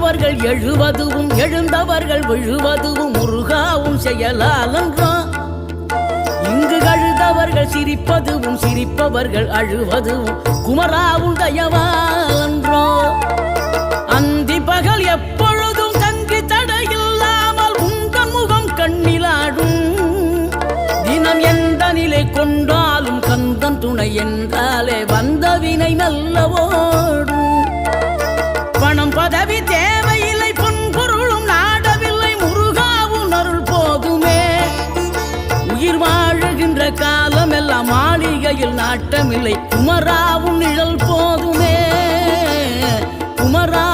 எழுந்தவர்கள் எழுவதுவும் எழுந்தவர்கள் விழுவதுவும் முருகாவும் செயலாலன்றோ. இங்கு அழுதவர்கள் சிரிப்பதுவும் சிரிப்பவர்கள் அழுவதுவும் குமராவும் தயவான்றோ. அந்தி பகல் எப்பொழுதும் தங்கி தடையில்லாமல் உங்கள் முகம் கண்ணிலாடும். தினம் எந்த நிலை கொண்டாலும் கந்தன் துணை என்றாலே வந்த வினை நல்லவோடும். பணம் பதவி தேவையில்லை பொன்பொருளும் நாடவில்லை முருகாவும் அருள் போதுமே. உயிர் வாழுகின்ற காலம் எல்லாம் மாளிகையில் நாட்டமில்லை குமராவும் நிழல் போதுமே. குமரா